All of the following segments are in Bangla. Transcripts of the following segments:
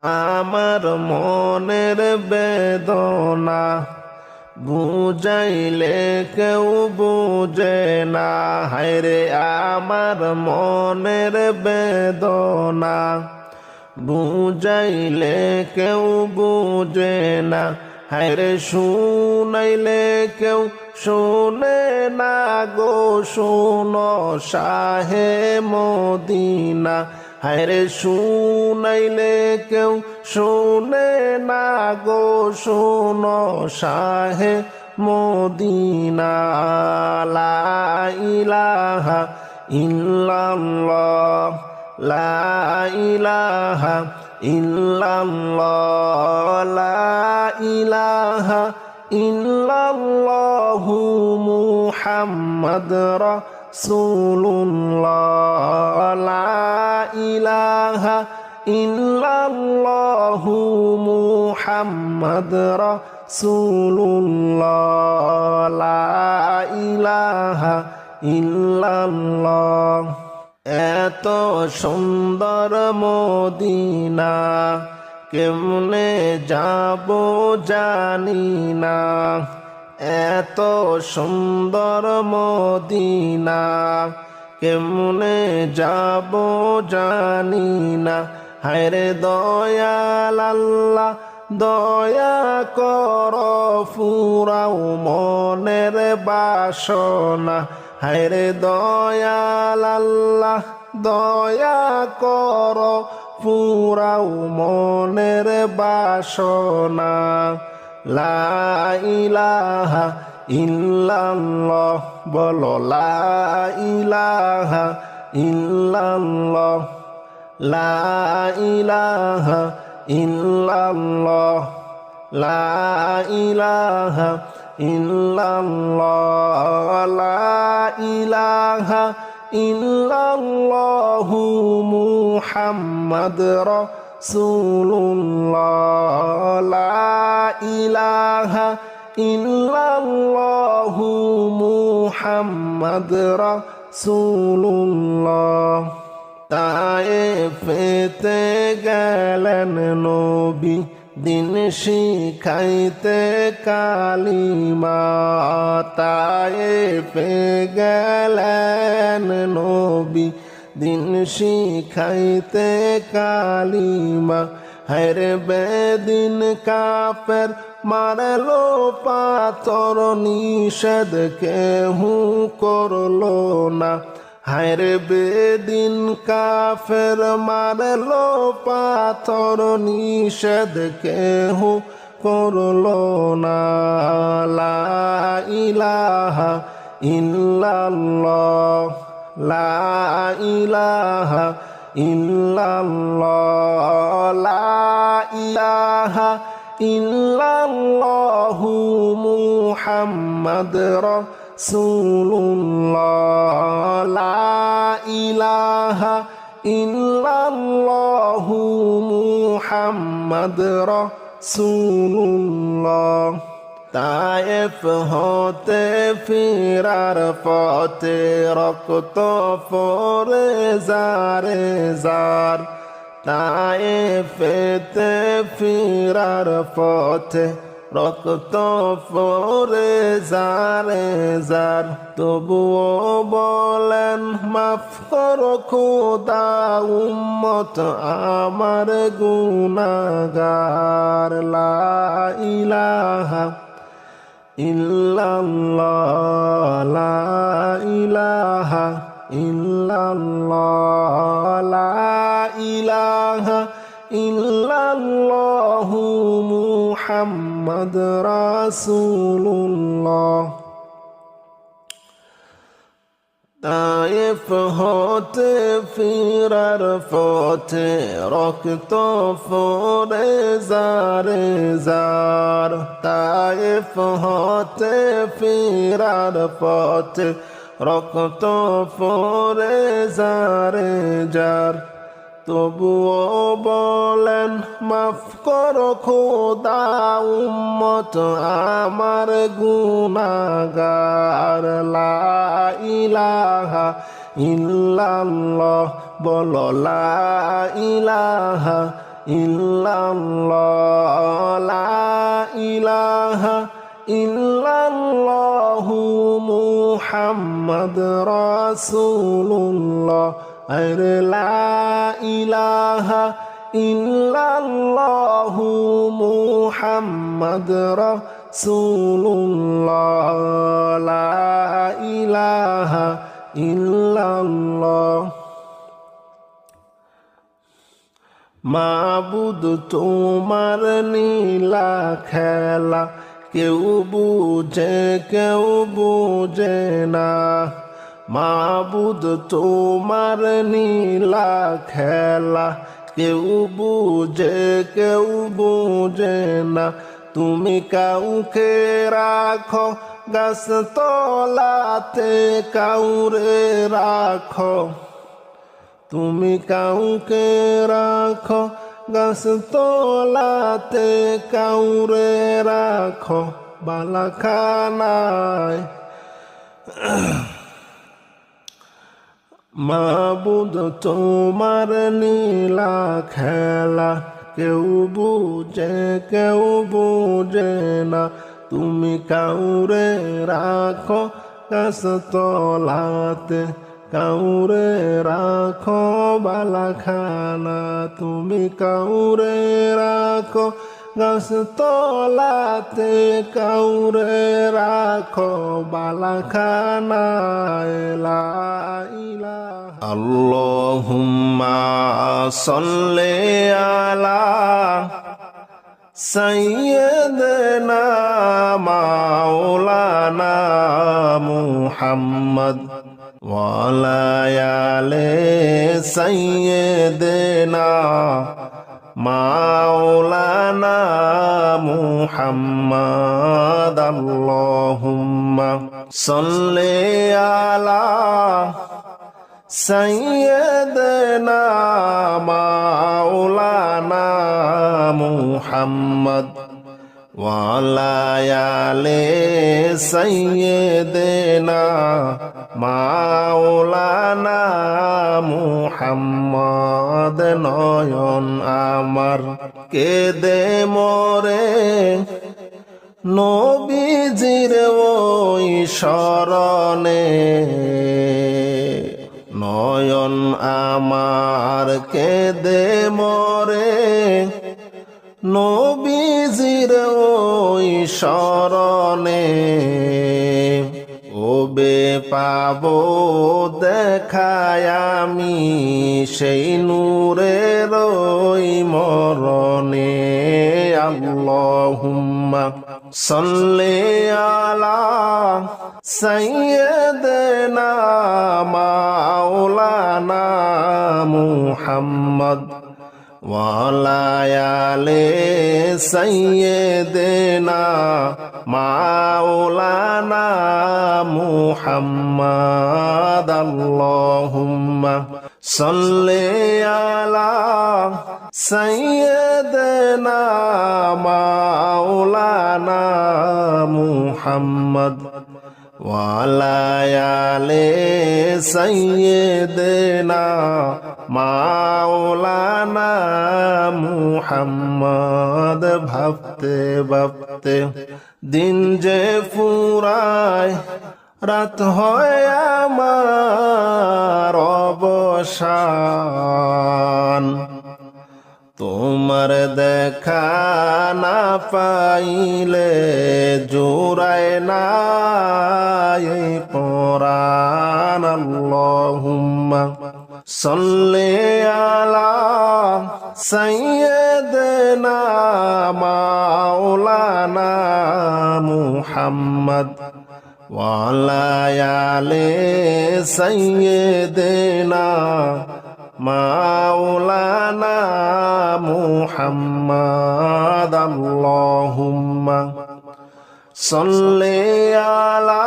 আমার মনের বেদনা বুঝাইলে কেউ বুঝে না। হায়রে আমার মনের বেদনা বুঝাইলে কেউ বুঝে না। হায়রে শুনাইলে কেউ শোনে না গো, শোনো শাহে মদিনা। হায়রে শুনাইলে কেউ শোনে না গো, শোনো শাহে মদিনা। লা ইলাহা ইল্লাল্লাহ, লা ইলাহা ইল্লাল্লাহ, লা ইলাহা ইল্লাল্লাহু মুহাম্মাদ রাসূলুল্লাহ, লা ইলাহা ইল্লাল্লাহু মুহাম্মাদ রাসূলুল্লাহ, লা ইলাহা ইল্লাল্লাহ। এত সুন্দর মদিনা কেমনে যাব জানি না। এত সুন্দর মদিনা কেমনে যাব জানি না। হায়রে দয়াল আল্লাহ দয়া কর, ফুরাও মনের বাসনা। হায়রে দয়াল আল্লাহ দয়া কর, ফুরাও মনের বাসনা। লা ইলাহা ইল্লাল্লাহ, বলো লা ইলাহা ইল্লাল্লাহ, লা ইলাহা ইল্লাল্লাহ, লা ইলাহা ইল্লাল্লাহ, লা ইলাহা ইল্লাল্লাহু মুহাম্মাদ রাসূলুল্লাহ, লা ইলাহা ইল্লাল্লাহু মুহাম্মাদ রাসূলুল্লাহ। তায়েফেতে গেলেন নবী দিন শিখাইতে কালিমা। তায়েফে গেলেন নবী দিন শিখাইতে কালিমা। হায়রে বেদিন কাফের মারলো পাথর, নিষেধ কেহু করলো না। হায়রে বেদিন কাফের মারলো পাথর, নিষেধ কেহু করলো না। লা ইলাহা ইল্লাল্লাহ, লা ইলাহা ইল্লাল্লাহ, লা ইলাহা ইল্লাল্লাহু মুহাম্মাদ রাসূলুল্লাহ, লা ইলাহা ইল্লাল্লাহু মুহাম্মাদ রাসূলুল্লাহ। তায়েফ হতে ফিরার পথে রক্ত পড়ে জারে জার। তায়েফেতে ফিরার পথে রক্ত পড়ে জারে জার। তবুও বলেন মাফ করো খোদা, উম্মত আমার গুনাহগার। লা ইলাহা ইল্লাল্লাহ, লা ইলাহা ইল্লাল্লাহ, লা ইলাহা ইল্লাল্লাহু মুহাম্মাদ রাসূলুল্লাহ। তায়েফ হতে ফিরার পথে রক্ত পড়ে জারে জার। তায়েফ হতে ফিরার পথে রক্ত পড়ে জারে জার। তবুও বলেন মাফ করো খোদা, উম্মত আমার গুনাহগার। লা ইলাহা ইল্লাল্লাহ, বলো লা ইলাহা ইল্লাল্লাহ লা ইলাহা ইল্লাল্লাহু মুহাম্মদ রাসূলুল্লাহ আরে লা ইলাহা ইল্লাল্লাহু মুহাম্মদ রাসূলুল্লাহ লা ইলাহা ইল্লাল্লাহ। মাবুদ তোমার নীলা খেলা কেউ বুঝে না। মাবুদ তোমার নীলা খেলা কেউ বুঝে না। তুমি কাউকে রাখো গাছ তলাতে কাউরে রাখো। তুমি কাউকে রাখো গাছ তলাতে কাউরে রাখো বালাখানায়। মাবুদ তোমার নীলা খেলা কেউ বুঝে না। তুমি কাউরে রাখো গাছ তলাতে কাউরে রাখো বালাখানা। তুমি কাউরে রাখো গাছ তলাতে কাউরে রাখো বালাখানায়। লা ইলাহা আল্লাহুম্মা সাল্লি আলা সাইয়্যিদিনা মাওলানা মুহাম্মদ ওয়া আলা আলি সাইয়্যিদিনা মাওলানা মুহাম্মদ। আল্লাহুম্মা সাল্লি আলা সাইয়্যিদিনা মাওলানা মুহাম্মদ ওয়া আলা আলি সাইয়্যিদিনা মাওলানা মুহাম্মদ। নয়ন আমার কেঁদে মরে নবীজির ওই শরণে। নয়ন আমার কেঁদে মরে নবীজির ওই শরণে। ওবে পাবো দেখায় আমি সেই নূরের ওই মরণে। আল্লাহুম্মা সাল্লি আলা সাইয়্যিদিনা মাওলানা মুহাম্মদ ওয়া আলা আলি সাইয়্যিদিনা মাওলানা মুহাম্মদ। আল্লাহুম্মা সাল্লি আলা সাইয়্যিদিনা মাওলানা মুহাম্মদ ওয়া আলা আলি সাইয়্যিদিনা মাওলানা মুহাম্মদ। ভাবতে ভাবতে দিন যে ফুরায় রাত হয় আমার অবসান। তোমার দেখা না পাইলে জোড়ায় না এই পরাণ। আল্লাহুম্মা সাল্লি আলা সাইয়্যিদিনা মাওলানা মুহাম্মদ ওয়া আলা আলি সাইয়্যিদিনা মাওলানা মুহাম্মদ। আল্লাহুম্মা সাল্লি আলা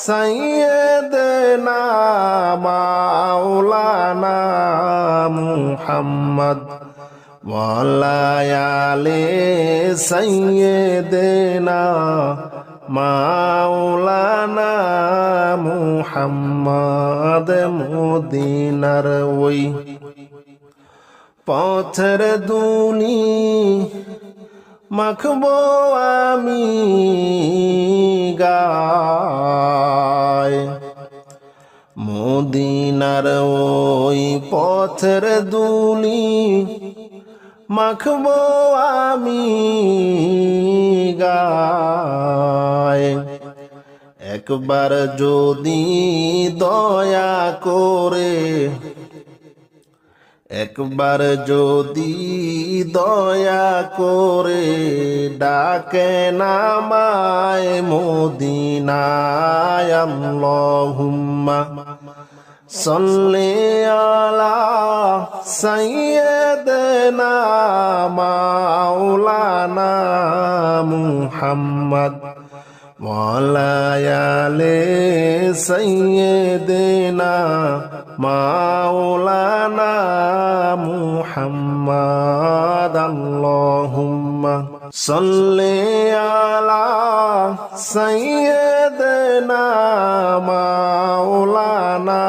সাইয়্যিদিনা মাওলানা মুহাম্মদ ওয়া আলা আলি সাইয়্যিদিনা মাওলানা মুহাম্মদ। মদিনার ওই পথের দুনি মাখবো আমি গায়, মদিনার ওই পথের দুলি মাখবো আমি গায়। একবার যদি দয়া করে, একবার যদি দয়া করে ডাকেন আমায় মদিনায়। আল্লাহুম্মা সাল্লি আলা সাইয়্যিদিনা মাওলানা মুহাম্মদ ওয়া আলা আলি সাইয়্যিদিনা মাওলানা মুহাম্মদ। আল্লাহুম্মা সাল্লি আলা সাইয়্যিদিনা মাওলানা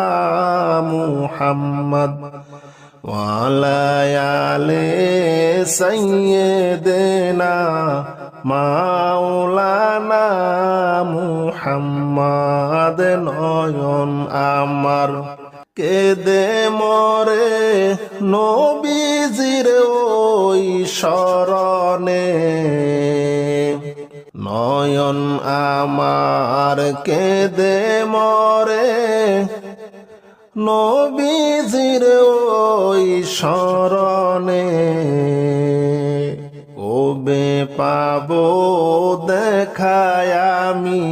মুহাম্মদ ওয়া আলা আলি সাইয়্যিদিনা মাওলানা মুহাম্মদ। নয়ন আমার কেঁদে মরে নবীজির ওই শরণে, নয়ন আমার কেঁদে মরে নবীজির ওই শরণে। কবে পাবো দেখায় আমি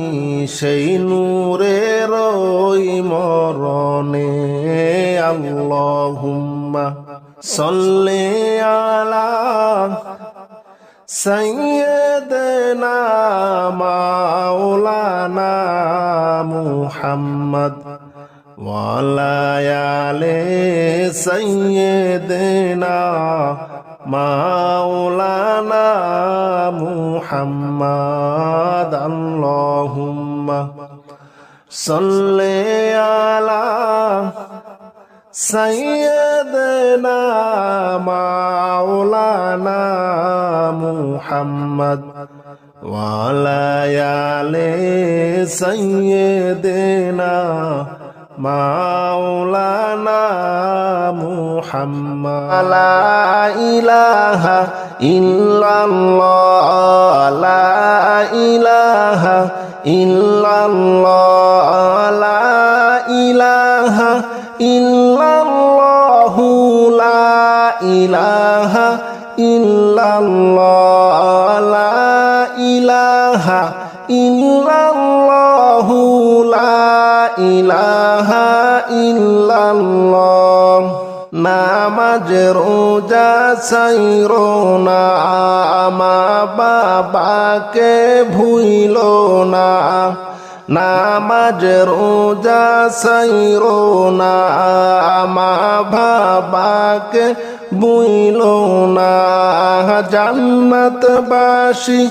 সেই নূরের ওই মরণে। আল্লাহুম্মা সাল্লি আলা সাইয়্যিদিনা মাওলানা মুহাম্মদ ওয়া আলা আলি সাইয়্যিদিনা মাওলানা মুহাম্মদ। আল্লাহুম্মা সাল্লি আলা সাইয়্যিদিনা মাওলানা মুহাম্মদ ওয়া আলা আলি সাইয়্যিদিনা মাওলানা মুহাম্মদ। লা ইলাহা ইল্লাল্লাহ, লা ইলাহা ইল্লাল্লাহ, লা ইলাহা ইল্লাল্লাহ, লা ইলাহা ইল্লাল্লাহ, লা ইলাহা ইল্লাল্লাহ, লা ইলাহা ইল্লাল্লাহ। নামাজ রোজা ছাইরো না, মা বাবাকে ভুইলো না। নামাজ রোজা ছাইরো না, মা বাবাকে ভুইলো না। জান্নাতবাসী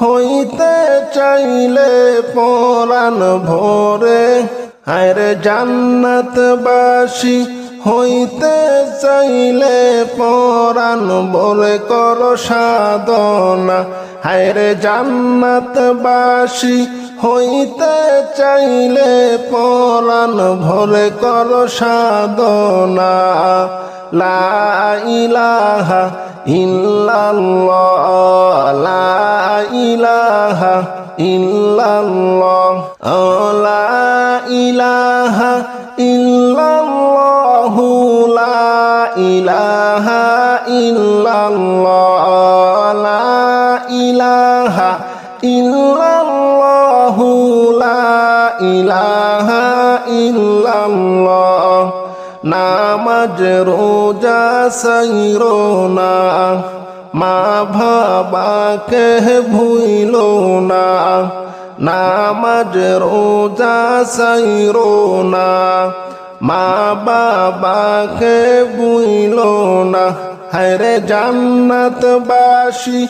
হইতে চাইলে পরাণ ভরে, আরে জান্নাতবাসী হইতে চাইলে পরাণ ভরে কর সাধনা। হায়রে জান্নাতবাসী হইতে চাইলে পরাণ ভরে কর সাধনা। লা ইলাহা ইল্লাল্লাহ, লা ইলাহা ইল্লাল্লাহ, লা ইলাহা ইল্লাল্লাহ, লা ইলাহা ইল্লাল্লাহ, লা ইলাহা ইল্লাল্লাহ, লা ইলাহা ইল্লাল্লাহ। নামাজ রোজা ছাইরো না, মা বাবাকে ভুইলো না। নামাজ রোজা ছাইরো না, মা বাবাকে ভুইলো না। হায়রে জান্নাতবাসী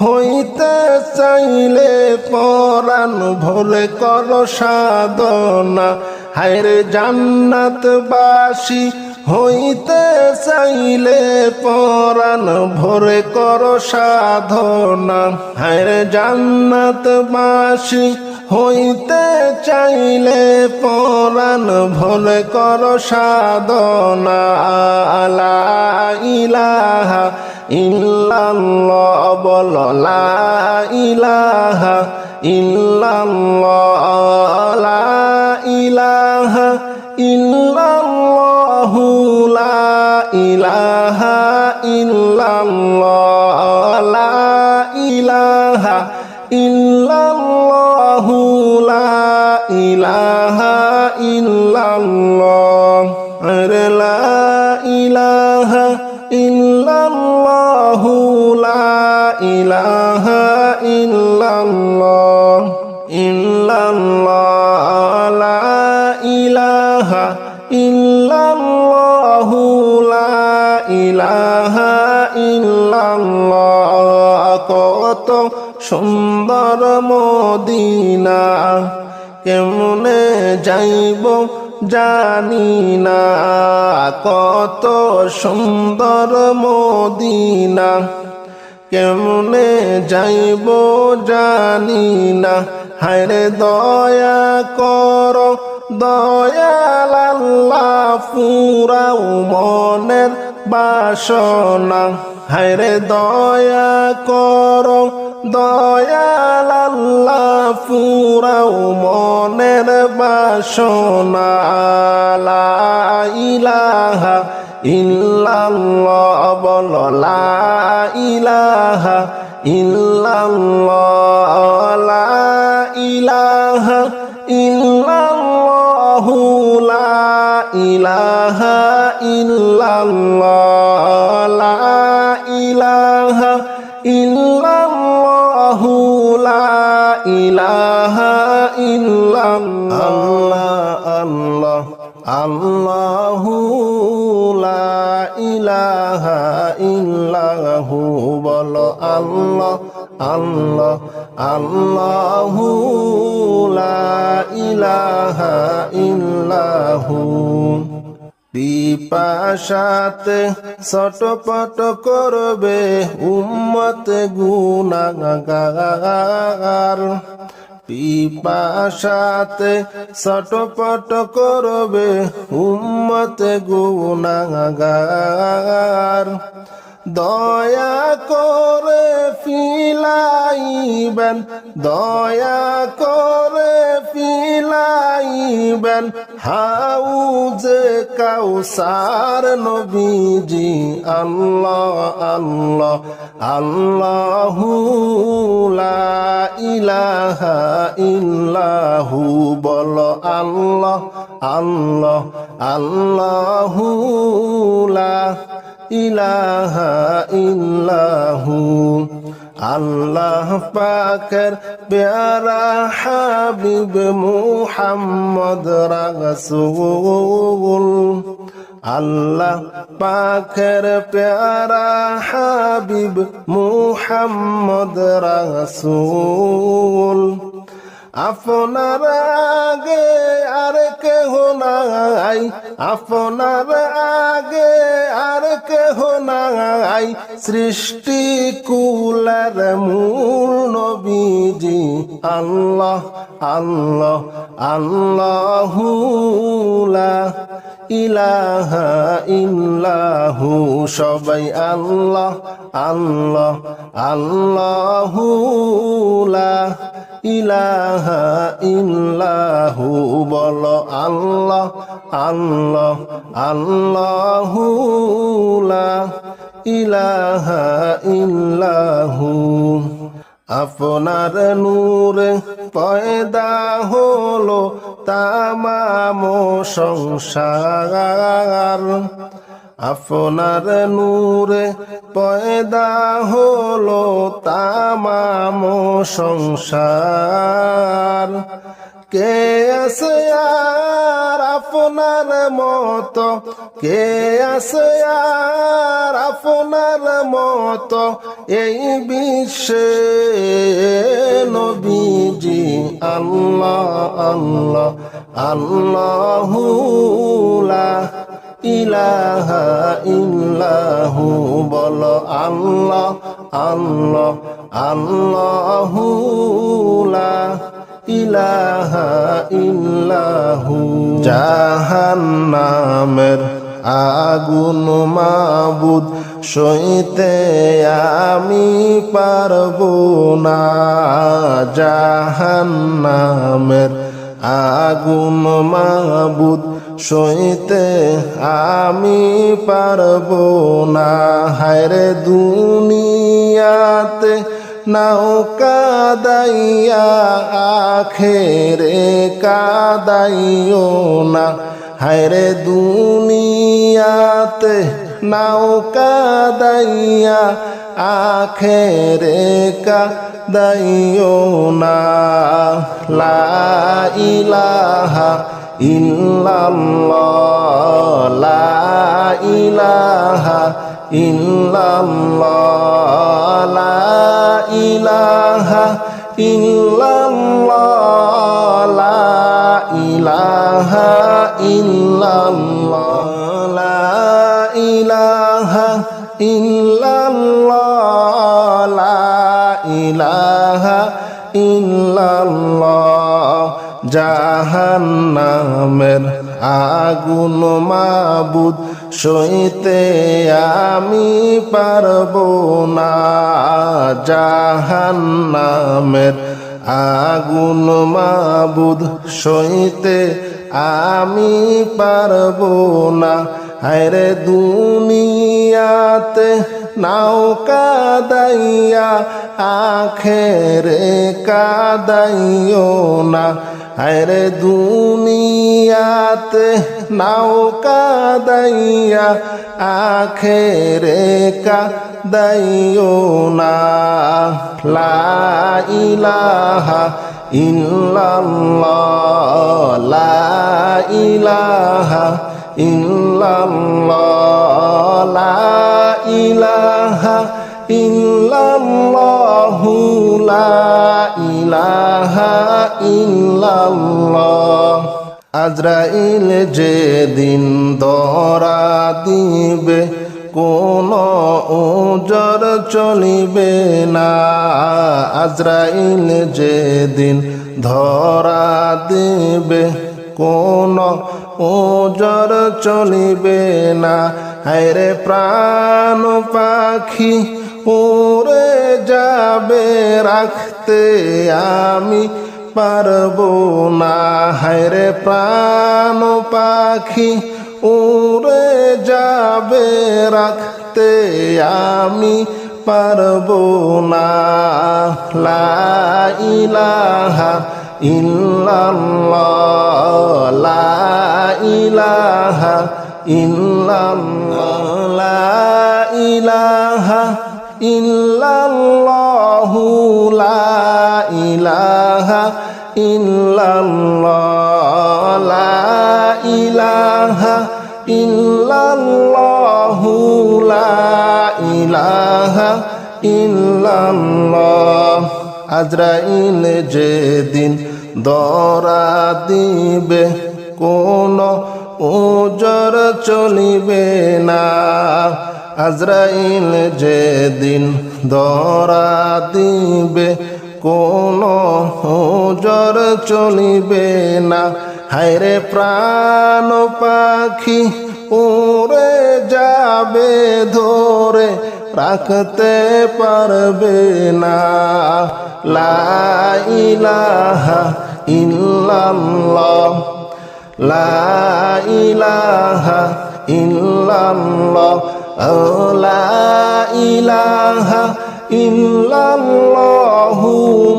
হইতে চাইলে পরাণ ভরে কর সাধনা। হায়রে জান্নাতবাসী হইতে চাইলে পরাণ ভরে কর সাধনা, হায়রে জান্নাতবাসী হইতে চাইলে পরাণ ভরে কর সাধনা। লা ইলাহা ইল্লাল্লাহ বল, লা ইলাহা ইল্লাল্লাহ, লা ইলাহা ইল্লাল্লাহ, লা ইলাহা ইল্লাল্লাহ, লা ইলাহা ইল্লাল্লাহ, লা ইলাহা ইল্লাল্লাহ, আরে লা ইলাহা ইল্লাল্লাহ, লা ইলাহা ইল্লাল্লাহ, ইল্লাল্লাহ, লা ইলাহা ইল্লাল্লাহ, লা ইলাহা ইল্লাল্লাহ। কত সুন্দর মদিনা, কেমনে যাইব জানি না, কত সুন্দর মদিনা, কেমনে যাইব জানি না। হায়রে দয়া কর দয়াল আল্লাহ, পুরাও মনের বাসনা। হায়রে দয়া কর দয়াল আল্লাহ, পুরাও মনের বাসনা। লা ইলাহা ইল্লাল্লাহ বল, লা ইলাহা ইল্লাল্লাহ, লা ইলাহা ইল্লাল্লাহ, লা ইলাহা ইল্লাল্লাহ, লা ইলাহা ইল্লাল্লাহ, লা ইলাহা ইল্লাল্লাহ। আল্লাহ আল্লাহু লা ইলাহা ইল্লাহু বল, আল্লাহ আল্লাহ আল্লাহু লা ইলাহা ইল্লাহু। পিপাসাতে ছটপট করবে উম্মত গুনাহগার, পিপাসাতে ছটপট করবে উম্মত গুনাহগার। দয়া করে ফিলাইবেন, দয়া করে ফিলাইবেন হাউজে কাউসার নবীজি। আল্লাহ আল্লাহ আল্লাহু লা ইলাহা ইল্লাহু বল, আল্লাহ আল্লাহ আল্লাহু লা ইলাহা ইল্লাহু। আল্লাহ পাকের প্যারা হাবিব মুহাম্মদ রাসূল, আল্লাহ পাকের প্যারা হাবিব মুহাম্মদ রাসূল। আপনার আগে আর কেহ নাই, আপনার আগে আর কেহ নাই, সৃষ্টি কুলের মূল নবীজি। আল্লাহ আল্লাহ আল্লাহু লা ইলাহা ইল্লাহু, সবাই আল্লাহ আল্লাহ আল্লাহু লা ইলাহা ইল্লাহু বল, আল্লাহ আল্লাহ আল্লাহু লা ইলাহা ইল্লাহু। আপনার নূরে পয়দা হলো তামাম সংসার, আপনার নূরে পয়দা হলো তামাম সংসার। কে আছে আর আপনার মতো, কে আছে আর আপনার মতো এই বিশ্বে নবীজি। আল্লাহ আল্লাহ আল্লাহু লা ইলাহা ইল্লাহু বলো আল্লাহ আল্লাহ আল্লাহু লা ইলাহা ইল্লাহু জাহান্নামের আগুন মাবুদ সইতে আমি পারবো না জাহান্নামের আগুন মাবুদ সইতে আমি পারবো না হায়রে দুনিয়াতে নাও কাদাইয়া আখেরে কাদাইও না হায়রে দুনিয়াতে নাও কাদাইয়া আখেরে কাদাইও না লা ইলাহা ইল্লাল্লাহ লা ইলাহা ইল্লাল্লাহ লা ইলাহা ইল্লাল্লাহ লা ইলাহা ইল্লাল্লাহ লা ইলাহা ইল্লাল্লাহ লা ইলাহা ইল্লাল্লাহ জাহান্নামের আগুন মাবুদ সইতে আমি পারবো না জাহান্নামের আগুন মাবুদ সইতে আমি পারবো না হায়রে দুনিয়াতে নাও কাদাইয়া আখেরে কাদাইও না হায়রে দুনিয়াতে নাও কাদাইয়া আখেরে কাদাইও না লা ইলাহা ইল্লাল্লাহ লা ইলাহা ইল্লাল্লাহ লা ইলাহা ইল্লাল্লাহু লা ইলাহা ইল্লাল্লাহ আজরাইল যেদিন ধরা দিবে কোন ওজর চলিবে না আজরাইল যেদিন ধরা দিবে কোন ওজর চলিবে না হায়রে প্রাণ পাখি উড়ে যাবে রাখতে আমি পারবো না হায়রে প্রাণ পাখি উড়ে যাবে রাখতে আমি পারবো না লা ইলাহা ইল্লাল্লাহ লা ইলাহা ইল্লাল্লাহ লা ইলাহা ইল্লাল্লাহু লা ইলাহা ইল্লাল্লাহ লা ইলাহা ইল্লাল্লাহু লা ইলাহা ইল্লাল্লাহ আজরাইল যেদিন ধরা দিবে কোন ওজর চলিবে না আজরাইল যেদিন ধরা দিবে কোন ওজর চলিবে না হায়রে প্রাণ পাখি উড়ে যাবে ধরে রাখতে পারবে না লা ইলাহা ইল্লাল্লাহ লা ইলাহা ইল্লাল্লাহ লা ইলাহা ইল্লাল্লাহু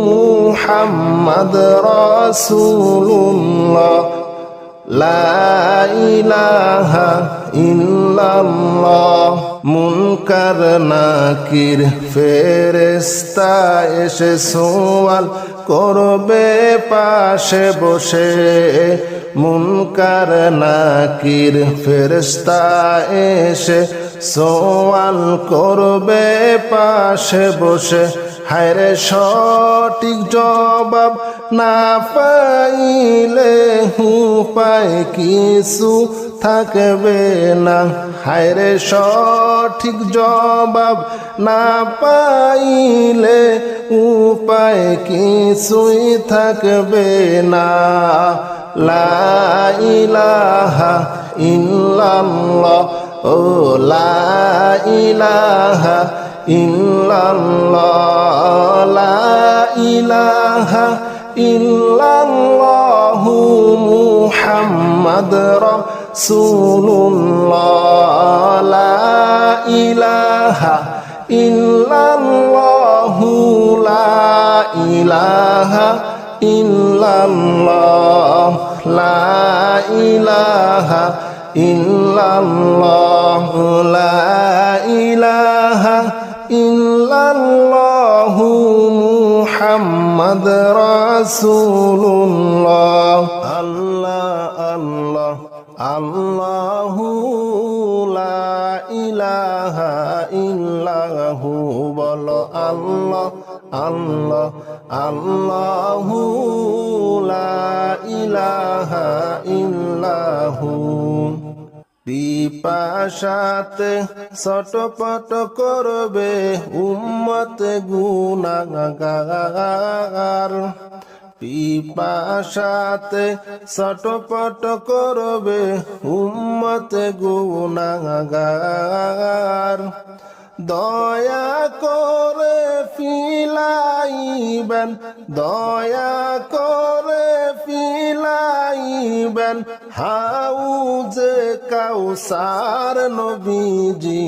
মুহাম্মাদ রাসূলুল্লাহ লা ইলাহা ইল্লাল্লাহ মুনকার নাকির ফেরেশতা এসে সওয়াল করবে পাশে বসে মুনকার নাকির ফেরেশতা এসে সোয়াল করবে পাশে বসে, হায়রে সঠিক জবাব না পাইলে উপায় কিছু থাকবে না। হায়রে সঠিক জবাব না পাইলে উপায় কিছুই থাকবে না। লা ইলাহা ইল্লাল্লাহ, ও লা ইলাহা ইল্লাল্লাহ, লা ইলাহা ইল্লাল্লাহু মুহাম্মাদ রাসূলুল্লাহ, লা ইলাহা ইল্লাল্লাহু, লা ইলাহা ইল্লাল্লাহ, লা ইলাহা ইল্লাল্লাহ, লা ইলাহা ইল্লাল্লাহু মুহাম্মাদ রাসূলুল্লাহ। আল্লাহ আল্লাহ আল্লাহু, লা ইলাহা ইল্লাহু, বলো আল্লাহ আল্লাহ আল্লাহু, লা ইলাহা ইল্লাহু। পিপাসাতে ছটপট করবে উম্মত গুনাহগার, পিপাসাতে ছটপট করবে উম্মত গুনাহগার। দয়া করে ফিলাইবেন, দয়া করে ফিলাইবেন হাউজে কাউসার নবীজি।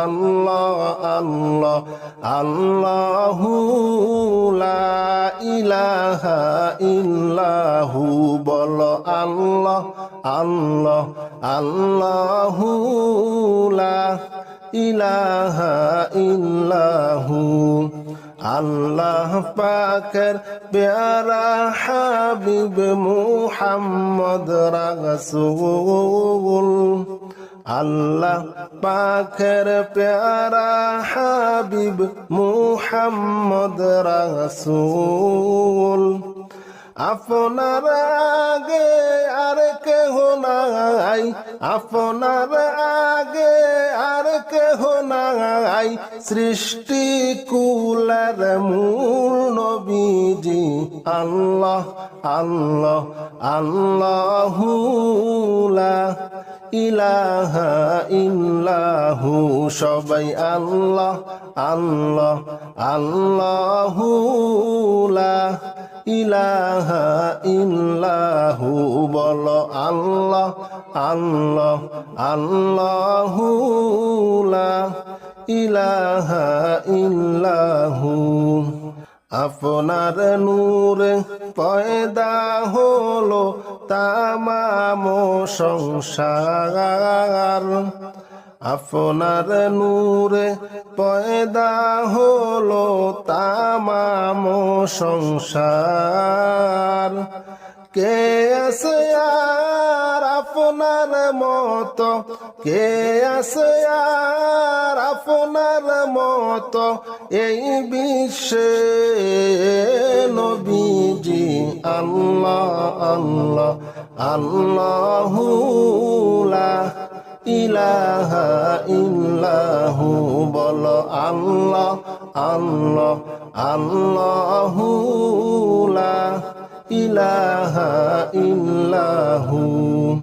আল্লাহ আল্লাহ আল্লাহু, লা ইলাহা ইল্লাহু, বলো আল্লাহ আল্লাহ আল্লাহু, লা ইলাহা ইল্লাহু। আল্লাহ পাকের প্যারা হাবিব মুহাম্মদ রাসূল, আল্লাহ পাকের প্যারা হাবিব মুহাম্মদ রাসূল। আপনার আগে আর কেহ নাই, আপনার আগে আর কেহ নাই, সৃষ্টি কুলের মূল নবীজি। আল্লাহ আল্লাহ আল্লাহু, লা ইলাহা ইল্লাহু, সবাই আল্লাহ আল্লাহ আল্লাহু, লা ইলাহা ইল্লাহু, বলো আল্লাহ আল্লাহ আল্লাহু, লা ইলাহা ইল্লাহু। আপনার নূরে পয়দা হলো তামাম সংসার, আপনার নূরে পয়দা হলো তামাম সংসার। কে আছে আর আপনার মতো, কে আছে আর আপনার মতো এই বিশ্বে নবীজি। আল্লাহ আল্লাহ আল্লাহু, লা ইলাহা ইল্লাহু, বলো আল্লাহ আল্লাহ আল্লাহু, লা ইলাহা ইল্লাহু।